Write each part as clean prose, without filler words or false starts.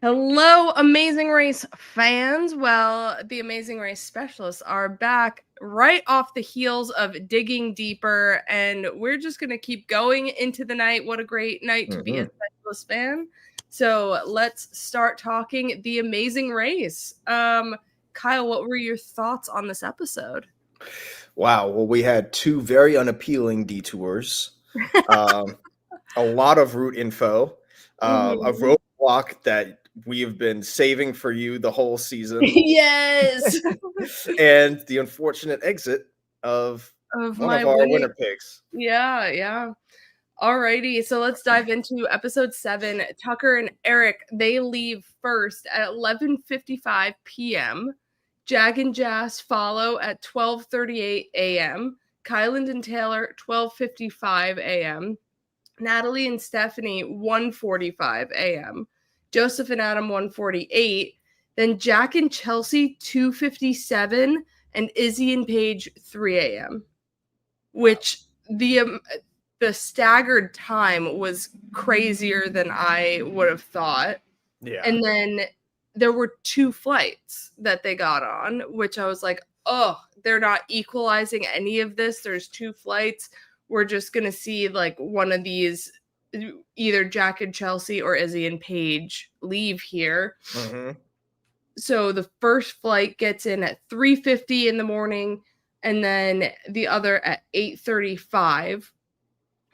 Hello, Amazing Race fans. Well, the Amazing Race specialists are back right off the heels of digging deeper, and we're just going to keep going into the night. What a great night to be a specialist fan. So let's start talking the Amazing Race. Kyle, what were your thoughts on this episode? Wow. Well, we had two very unappealing detours, a lot of route info, a roadblock that we have been saving for you the whole season, Yes. and the unfortunate exit of one of our winner picks. Yeah. Alrighty, so let's dive into episode 7. Tucker and Eric, they leave first at 11:55 p.m. Jag and Jas follow at 12:38 a.m. Kyland and Taylor, 12:55 a.m. Natalie and Stephanie, 1:45 a.m. Joseph and Adam, 1:48. Then Jack and Chelsea, 2:57, and Izzy and Paige, 3 a.m. Which the staggered time was crazier than I would have thought. Yeah. And then there were 2 flights that they got on, which I was like, oh, they're not equalizing any of this. There's 2 flights. We're just going to see like one of these, either Jack and Chelsea or Izzy and Paige leave here. So the first flight gets in at 3:50 in the morning, and then the other at 8:35,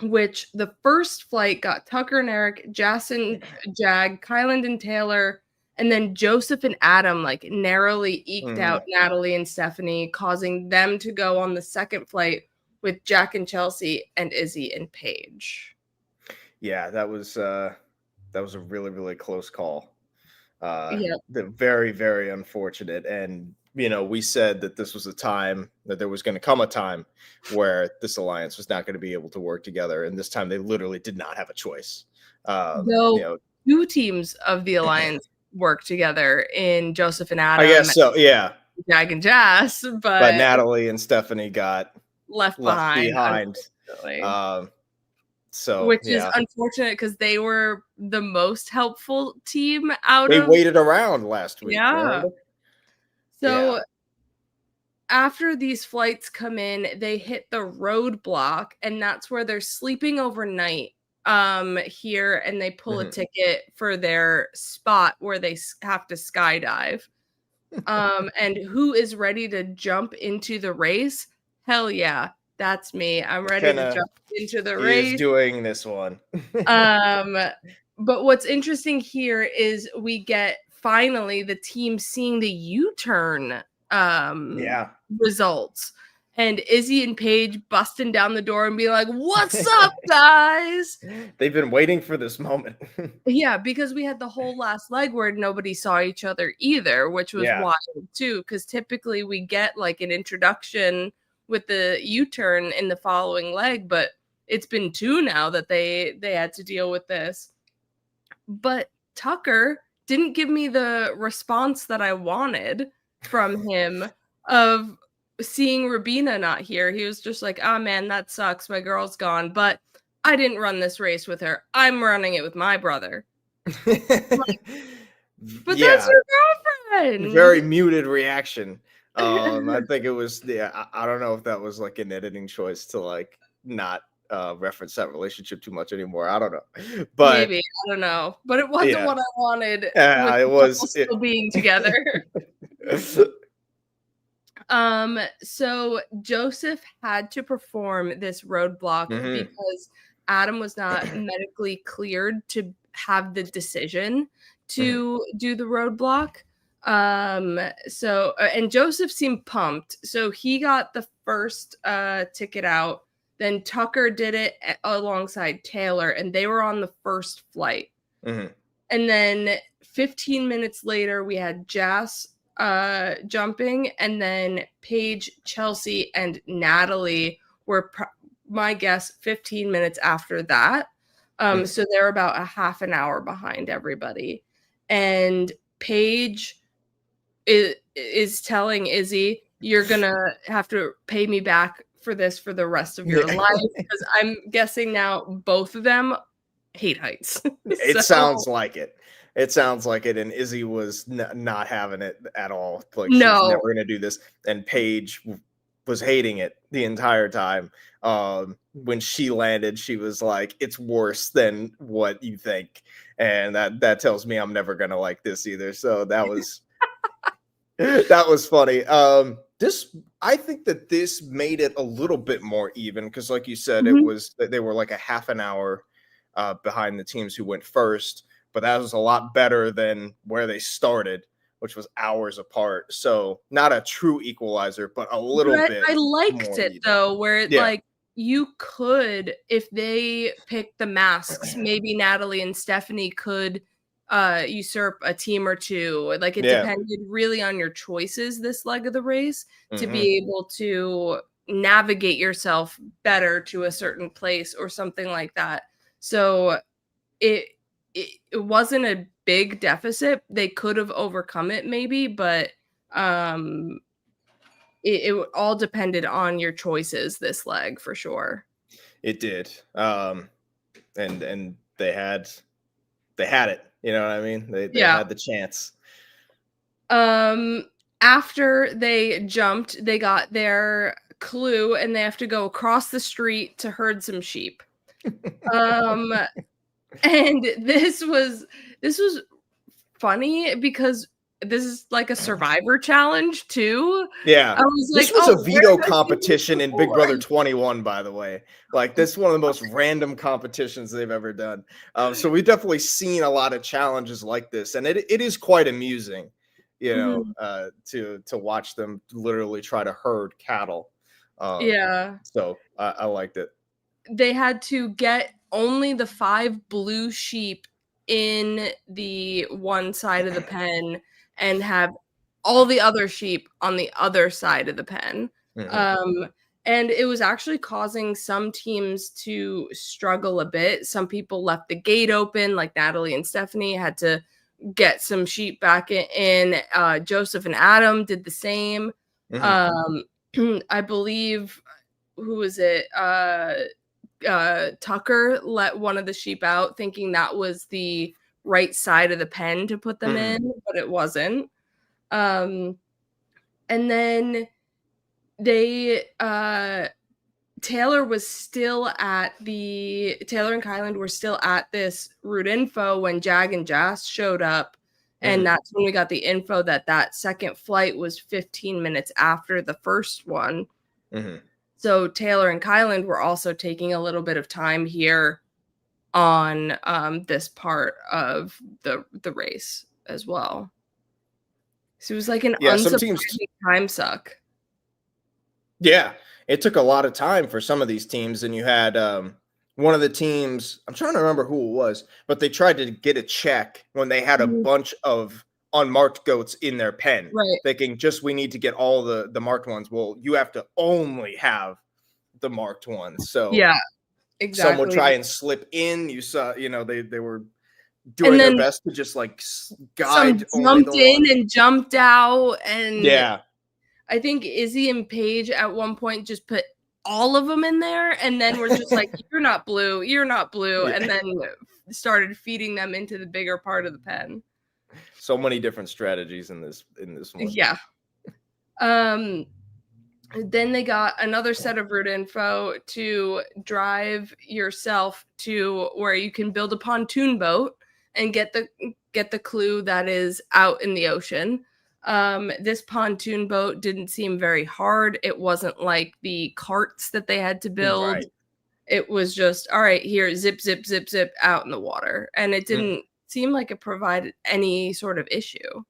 which the first flight got Tucker and Eric, Jas and Jag, Kyland and Taylor, and then Joseph and Adam like narrowly eked out Natalie and Stephanie, causing them to go on the second flight with Jack and Chelsea and Izzy and Paige. Yeah, that was a really, really close call. Very, very unfortunate. And we said that this was a time that there was going to come a time where this alliance was not going to be able to work together, and this time they literally did not have a choice. Though 2 teams of the alliance work together in Joseph and Adam. I guess so, yeah. Jag and Jas, but Natalie and Stephanie got left behind. Which is unfortunate because they were the most helpful team out of... They waited around last week. Yeah. So after these flights come in, they hit the roadblock, and that's where they're sleeping overnight here, and they pull a ticket for their spot where they have to skydive. And who is ready to jump into the race? Hell yeah. That's me. I'm ready to jump into the race. Is doing this one. But what's interesting here is we get finally the team seeing the U-turn results. And Izzy and Paige busting down the door and being like, "What's up, guys?" They've been waiting for this moment. Yeah, because we had the whole last leg where nobody saw each other either, which was wild too, because typically we get like an introduction with the U-turn in the following leg, but it's been 2 now that they had to deal with this. But Tucker didn't give me the response that I wanted from him of seeing Rabina not here. He was just like, "Oh man, that sucks. My girl's gone, but I didn't run this race with her. I'm running it with my brother." Like, but that's your girlfriend. Very muted reaction. I think it was I don't know if that was like an editing choice to like not reference that relationship too much anymore. I don't know, but maybe, I don't know, but it wasn't what I wanted. It was still being together. So Joseph had to perform this roadblock because Adam was not medically cleared to have the decision to do the roadblock. So and Joseph seemed pumped, so he got the first ticket out. Then Tucker did it alongside Taylor, and they were on the first flight. And then 15 minutes later, we had Jas jumping, and then Paige, Chelsea, and Natalie were my guess 15 minutes after that. So they're about a half an hour behind everybody. And Paige is telling Izzy, "You're gonna have to pay me back for this for the rest of your life," because I'm guessing now both of them hate heights. It sounds like it. It sounds like it. And Izzy was not having it at all. Like she was never No. going to do this. And Paige was hating it the entire time. When she landed, she was like, "It's worse than what you think," and that tells me I'm never going to like this either. So that was that was funny. I think that this made it a little bit more even because, like you said, it was they were like a half an hour behind the teams who went first, but that was a lot better than where they started, which was hours apart. So not a true equalizer, but a little bit. I liked more it even. though, where it Yeah. like you could, if they picked the masks, maybe Natalie and Stephanie could usurp a team or two. Like it Yeah. depended really on your choices this leg of the race to Mhm. be able to navigate yourself better to a certain place or something like that. So it wasn't a big deficit. They could have overcome it maybe, but it all depended on your choices this leg for sure. It did. And they had it. You know what I mean? They Yeah. had the chance. After they jumped, they got their clue and they have to go across the street to herd some sheep. Um and this was funny because this is like a survivor challenge too. Yeah. I was This like, was "Oh, a where veto have I seen this competition in Big before?" Brother 21, by the way. Like, this is one of the most random competitions they've ever done. So we've definitely seen a lot of challenges like this, and it is quite amusing, Mhm. to watch them literally try to herd cattle. Yeah. So I liked it. They had to get only the 5 blue sheep in the one side of the pen and have all the other sheep on the other side of the pen. Mhm. Um, and it was actually causing some teams to struggle a bit. Some people left the gate open, like Natalie and Stephanie had to get some sheep back in. Joseph and Adam did the same. Mhm. Um, I believe who was it? Tucker let one of the sheep out thinking that was the right side of the pen to put them Mhm. in, but it wasn't. Um, and then they Taylor and Kyland were still at this route info when Jag and Jas showed up. And Mhm. that's when we got the info that second flight was 15 minutes after the first one. Mhm. So Taylor and Kyland were also taking a little bit of time here on this part of the race as well. So it was like an Yeah, some teams. unsurprising time suck. Yeah, it took a lot of time for some of these teams, and you had one of the teams. I'm trying to remember who it was, but they tried to get a check when they had a Mhm. bunch of unmarked goats in their pen, Right. thinking just we need to get all the marked ones. Well, you have to only have the marked ones. So Yeah, some would exactly. try and slip in. You saw, they were And doing their then best to just like some guide only the jumped in ones. and jumped out, and Yeah. I think Izzy and Paige at one point just put all of them in there, and then we're just like, "You're not blue, you're not blue," Yeah. and then started feeding them into the bigger part of the pen. So many different strategies in this one. Yeah. Um, then they got another set of route info to drive yourself to where you can build a pontoon boat and get the clue that is out in the ocean. This pontoon boat didn't seem very hard. It wasn't like the carts that they had to build. Right. It was just, all right, here, zip, zip, zip, zip out in the water. And it Mhm. didn't seem like it provided any sort of issue.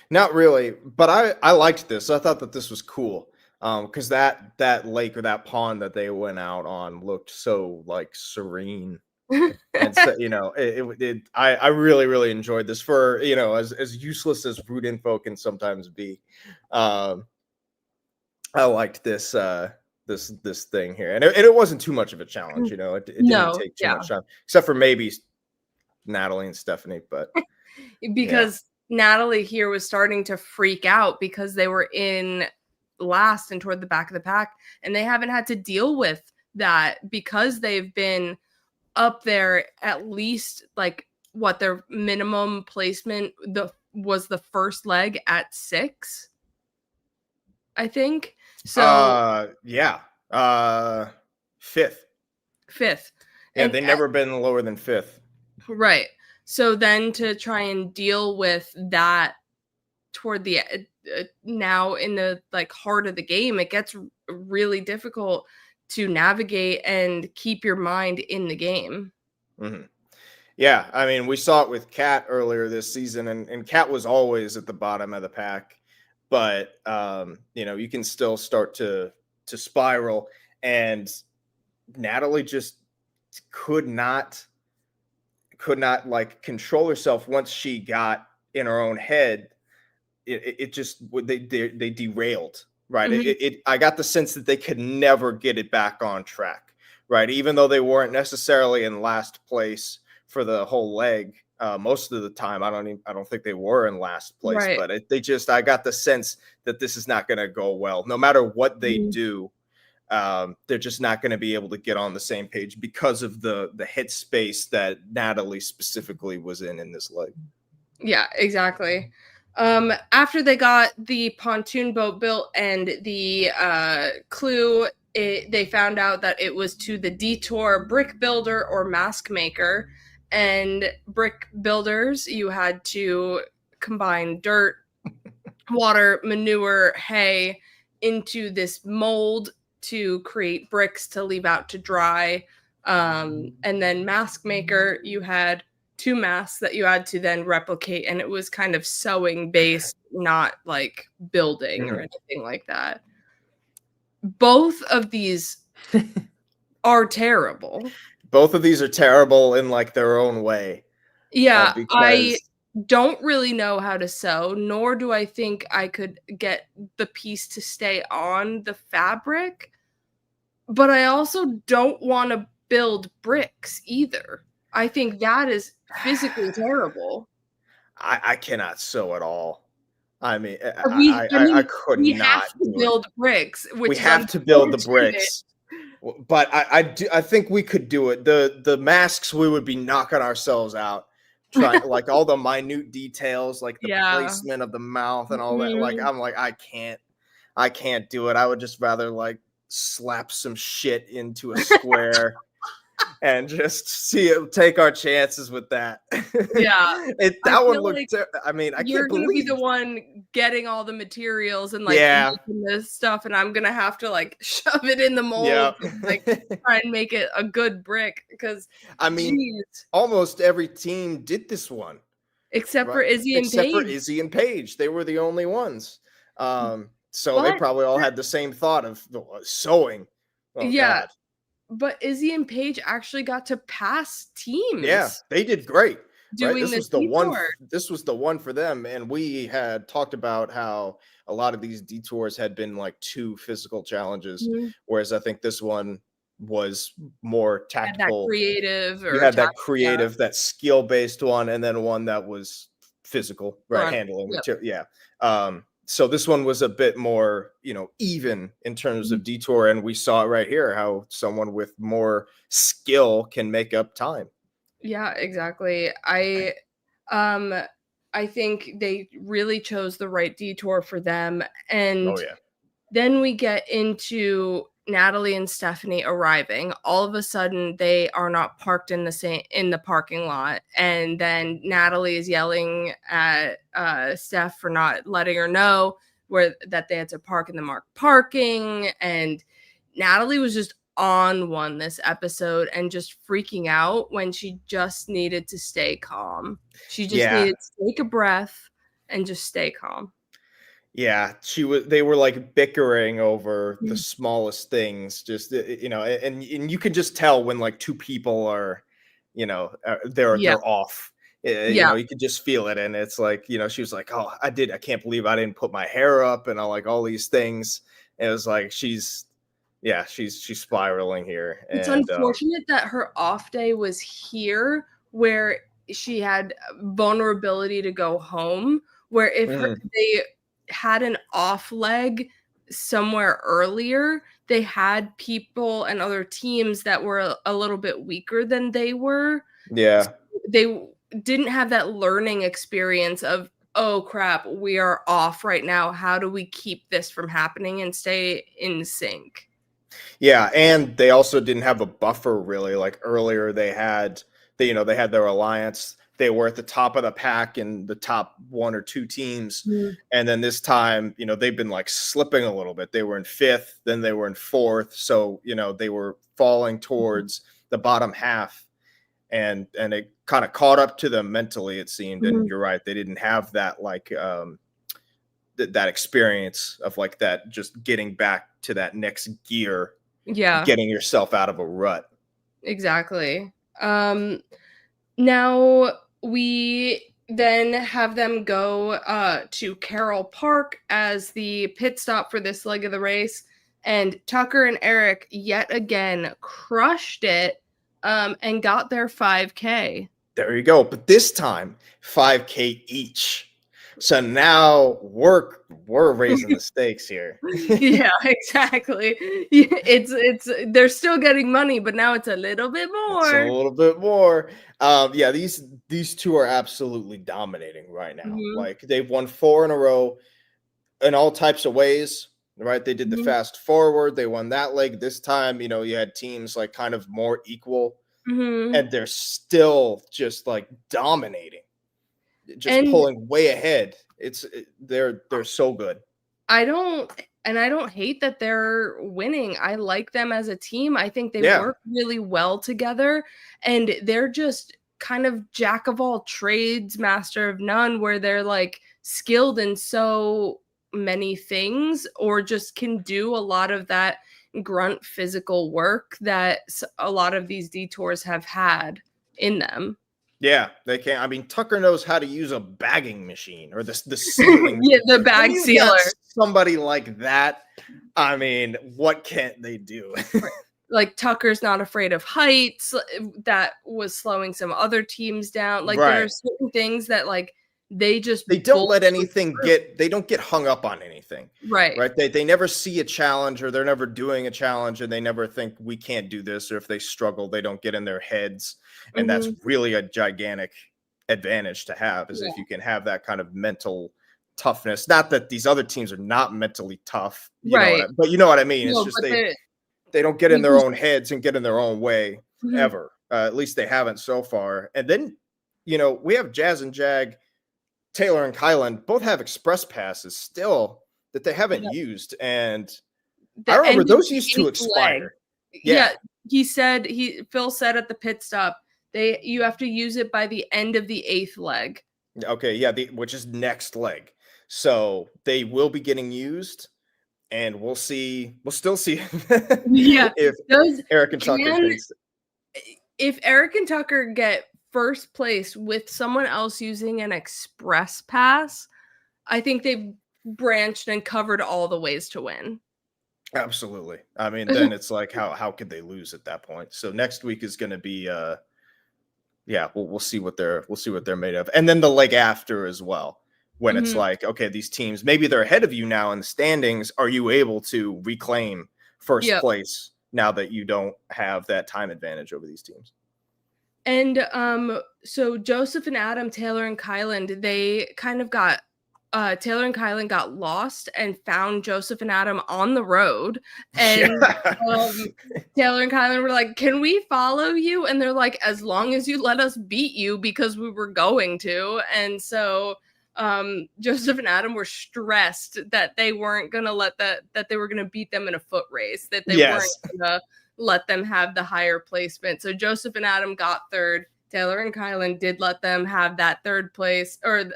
Not really, but I liked this. I thought that this was cool. Because that lake or that pond that they went out on looked so like serene. And so, I really, really enjoyed this for, as useless as root info can sometimes be. Um, I liked this thing here. And it wasn't too much of a challenge, it didn't No, take too yeah. much time, except for maybe Natalie and Stephanie, but yeah. Because Natalie here was starting to freak out because they were in last and toward the back of the pack, and they haven't had to deal with that because they've been up there at least like what their minimum placement was the first leg at 6, I think. So yeah. 5th. 5th. Yeah, And they never been lower than 5th. right. So then to try and deal with that toward the now in the like heart of the game, it gets really difficult to navigate and keep your mind in the game. Mm-hmm. Yeah, I mean, we saw it with Cat earlier this season, and Cat was always at the bottom of the pack, but you know, you can still start to spiral, and Natalie just could not like control herself once she got in her own head. It just they derailed, right? Mm-hmm. I got the sense that they could never get it back on track, right? Even though they weren't necessarily in last place for the whole leg, most of the time I don't think they were in last place, Right. but I got the sense that this is not going to go well. No matter what they do, they're just not going to be able to get on the same page because of the headspace that Natalie specifically was in this leg. Yeah, exactly. After they got the pontoon boat built and the clue, they found out that it was to the Detour brick builder or mask maker. And brick builders, you had to combine dirt, water, manure, hay into this mold to create bricks to leave out to dry. And then mask maker, you had 2 masks that you had to then replicate, and it was kind of sewing based, not like building or anything like that. Both of these are terrible. Both of these are terrible in like their own way. Yeah, I Because don't really know how to sew, nor do I think I could get the piece to stay on the fabric. But I also don't want to build bricks either. I think that is physically terrible. I cannot sew at all. I mean, I I mean, could we not have to do it. build bricks, which We is have to build the unfortunate. bricks, but I think we could do it. The masks, we would be knocking ourselves out trying, like all the minute details, like the Yeah. placement of the mouth and all that. Like Mhm. I'm like I can't do it. I would just rather like slap some shit into a square and just take our chances with that. Yeah. I That one feel looked. like I mean, I you're can't gonna be the believe. one getting all the materials and, like, Yeah. making this stuff, and I'm gonna have to, like, shove it in the mold Yeah. and, like, try and make it a good brick because, I mean, geez. almost every team did this one, Except right? for Izzy and Except for Paige. Izzy and Paige. They were the only ones. So they But probably all had the same thought of sewing. Oh yeah, God. but Izzy and Paige actually got to pass Yeah, teams they did great. Right? doing this detour. This was the one for them. And we had talked about how a lot of these detours had been like 2 physical challenges, Mhm. whereas I think this one was more Had that tactical. creative You or had that yeah, creative, that skill-based one, and then one that was physical, right? grunt. Handling Yep. material. Yeah. So this one was a bit more, you know, even in terms of Mhm. detour. And we saw it right here, how someone with more skill can make up time. Yeah, exactly. Um I think they really chose the right detour for them. Oh And yeah. then we get into Natalie and Stephanie arriving. All of a sudden, they are not parked in the parking lot, and then Natalie is yelling at Steph for not letting her know that they had to park in the marked parking. And Natalie was just on one this episode and just freaking out when she just needed to stay calm. She just Yeah. needed to take a breath and just stay calm. Yeah, they were like bickering over the Mhm. smallest things, just you know, and you can just tell when like 2 people are, you know, Yeah, they're off. You yeah. know, you could just feel it, and it's like, you know, she was like, "Oh, I can't believe I didn't put my hair up," and all these things. And it was like she's spiraling here, It's and unfortunate that her off day was here where she had vulnerability to go home, where if mhm, they had an off leg somewhere earlier, they had people and other teams that were a little bit weaker than they were. Yeah. They didn't have that learning experience of, oh crap, we are off right now. How do we keep this from happening and stay in sync? Yeah, and they also didn't have a buffer really. Like earlier, they had they had their alliance. They were at the top of the pack in the top 1 or 2 teams, and then this time, they've been like slipping a little bit. They were in 5th, then they were in 4th, so they were falling towards the bottom half, and it kind of caught up to them mentally, it seemed. And you're right, they didn't have that like that experience of like that, just getting back to that next gear. Yeah. Getting yourself out of a rut. Exactly. Now we then have them go to Carroll Park as the pit stop for this leg of the race. And Tucker and Eric yet again crushed it and got their 5K. There you go. But this time, 5K each. So now we're raising the stakes here. Yeah, exactly. It's they're still getting money, but now it's a little bit more. It's a little bit more. Yeah, these two are absolutely dominating right now. Like they've won 4 in a row in all types of ways. Right? They did the fast forward. They won that leg. This time, you had teams like kind of more equal, and they're still just like dominating. Just pulling way ahead. They're so good. I don't hate that they're winning. I like them as a team. I think they work really well together, and they're just kind of jack of all trades, master of none, where they're like skilled in so many things, or just can do a lot of that grunt physical work that a lot of these detours have had in them. Yeah, they can. I mean, Tucker knows how to use a bagging machine or the sealing. Yeah, the bag sealer. Somebody like that. I mean, what can't they do? Like Tucker's not afraid of heights. That was slowing some other teams down. Like there are certain things that like they don't let anything they don't get hung up on anything. Right. They never see a challenge, or they're never doing a challenge, and they never think we can't do this, or if they struggle, they don't get in their heads. And that's really a gigantic advantage to have, is if you can have that kind of mental toughness. Not that these other teams are not mentally tough, but you know what I mean? It's just they don't get in their own heads and get in their own way ever. At least they haven't so far. And then, we have Jazz and Jag, Taylor and Kylan both have express passes still that they haven't used. And I remember those used to expire. Yeah. Phil said at the pit stop, you have to use it by the end of the 8th leg. Okay, yeah, which is next leg. So they will be getting used, and we'll still see if Eric and Tucker if Eric and Tucker get first place with someone else using an express pass, I think they've branched and covered all the ways to win. Absolutely. I mean, then it's like, how could they lose at that point? So next week is going to be we'll see what they're made of. And then the leg after as well, when it's like, okay, these teams, maybe they're ahead of you now in the standings. Are you able to reclaim first place now that you don't have that time advantage over these teams? And so Joseph and Adam, Taylor and Kylan, they kind of got Taylor and Kylan got lost and found Joseph and Adam on the road. And Taylor and Kylan were like, can we follow you? And they're like, as long as you let us beat you, because we were going to. And so Joseph and Adam were stressed that they weren't going to that they were going to beat them in a foot race, that they weren't going to let them have the higher placement. So Joseph and Adam got 3rd. Taylor and Kylan did let them have that 3rd place, and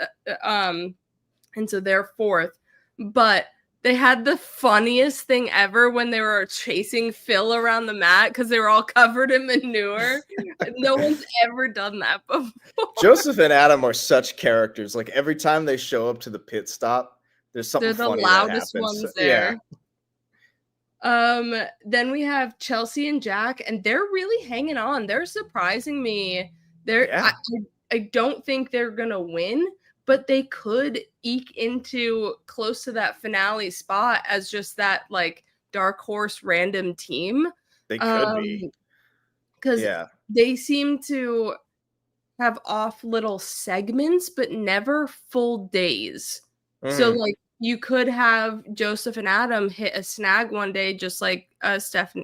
so they're 4th. But they had the funniest thing ever when they were chasing Phil around the mat because they were all covered in manure. No one's ever done that before. Joseph and Adam are such characters. Like every time they show up to the pit stop, there's something funny that happens. They're the loudest ones there. Then we have Chelsea and Jack, and they're really hanging on. They're surprising me. I don't think they're gonna win, but they could eke into close to that finale spot as just that like dark horse random team. They could be. Because they seem to have off little segments, but never full days. So, like, you could have Joseph and Adam hit a snag one day, just like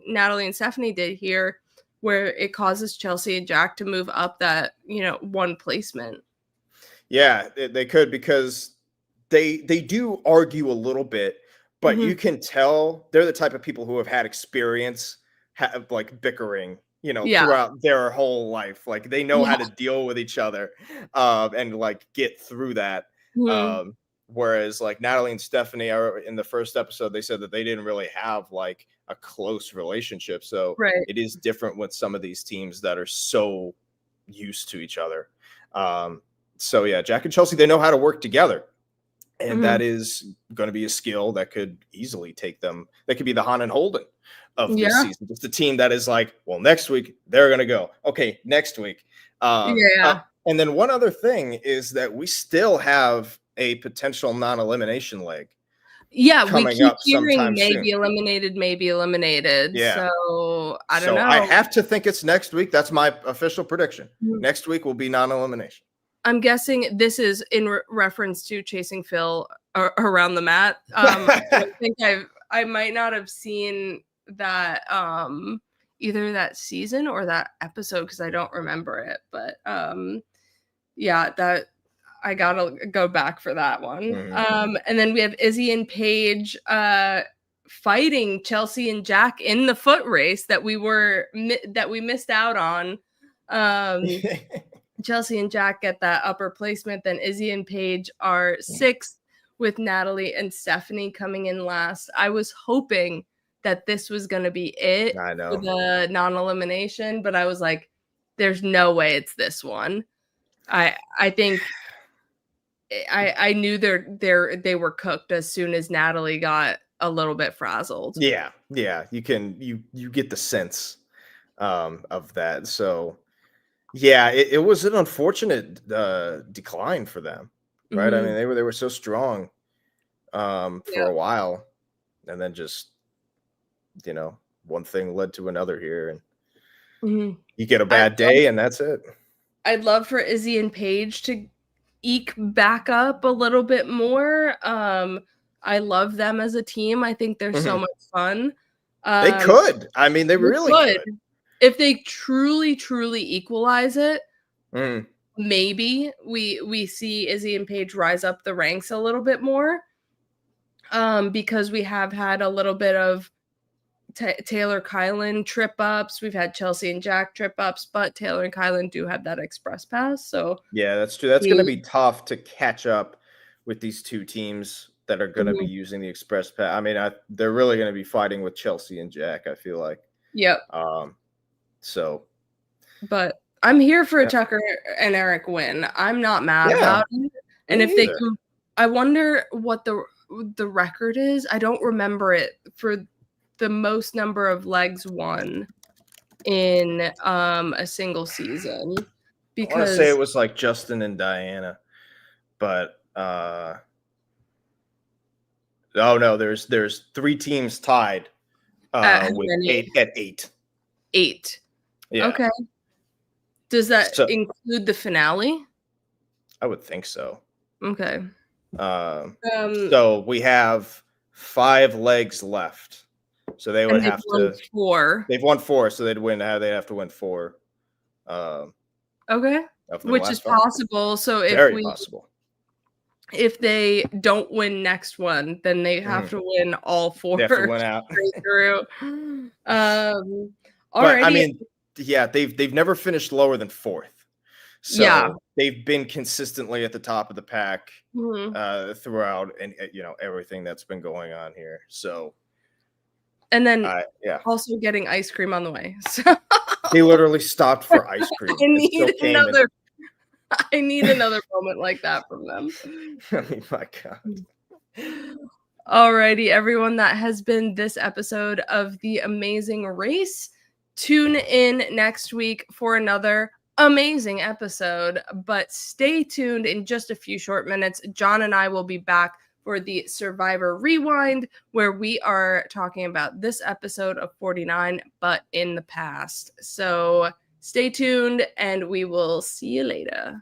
Natalie and Stephanie did here, where it causes Chelsea and Jack to move up that, one placement. Yeah, they could, because they do argue a little bit, but you can tell they're the type of people who have had experience like bickering, throughout their whole life. Like, they know how to deal with each other and like get through that. Whereas like Natalie and Stephanie are in the first episode, they said that they didn't really have like a close relationship. So it is different with some of these teams that are so used to each other. So yeah, Jack and Chelsea, they know how to work together. And that is going to be a skill that could easily take them. That could be the Han and Holden of this season. Just a team that is like, well, next week they're going to go. Okay, next week. And then one other thing is that we still have a potential non-elimination leg. Yeah, we keep hearing maybe eliminated. Yeah. So I don't know. I have to think it's next week. That's my official prediction. Next week will be non-elimination. I'm guessing this is in reference to Chasing Phil around the mat. I think I might not have seen that either that season or that episode, because I don't remember it. But yeah, that I gotta go back for that one. And then we have Izzy and Paige fighting Chelsea and Jack in the foot race that we missed out on. Chelsea and Jack get that upper placement. Then Izzy and Paige are 6th, with Natalie and Stephanie coming in last. I was hoping that this was going to be it for the non-elimination, but I was like, there's no way it's this one. I think I knew they were cooked as soon as Natalie got a little bit frazzled. Yeah. You get the sense of that. So yeah, it was an unfortunate decline for them, right? I mean, they were so strong for a while, and then just one thing led to another here, and you get a bad day, and that's it. I'd love for Izzy and Paige to eke back up a little bit more. I love them as a team. I think they're so much fun. They could. I mean, they really could. If they truly equalize it, maybe we see Izzy and Paige rise up the ranks a little bit more, because we have had a little bit of Taylor Kylan trip ups. We've had Chelsea and Jack trip ups, but Taylor and Kylan do have that express pass. So yeah, that's true. That's going to be tough to catch up with these two teams that are going to be using the express pass. I mean, they're really going to be fighting with Chelsea and Jack, I feel like. Yep. So, but I'm here for a Tucker and Eric win. I'm not mad about it. And if they can, I wonder what the record is. I don't remember it for the most number of legs won in a single season. Because I want to say it was like Justin and Diana, but oh no, there's 3 teams tied with 8. 8. Yeah. Okay. Does that include the finale? I would think so. Okay. So we have 5 legs left. So they would have to 4. They've won 4, so they'd have to win 4. Okay. Which is possible. So possible. If they don't win next one, then they have to win all 4. They have to win out. Through. But I mean, yeah, they've never finished lower than 4th. So they've been consistently at the top of the pack throughout, and everything that's been going on here. So, and then also getting ice cream on the way. So they literally stopped for ice cream. I need another moment like that from them. I mean, my God. Alrighty, everyone, that has been this episode of The Amazing Race. Tune in next week for another amazing episode, but stay tuned. In just a few short minutes, John and I will be back for the Survivor Rewind, where we are talking about this episode of 49, but in the past. So stay tuned, and we will see you later.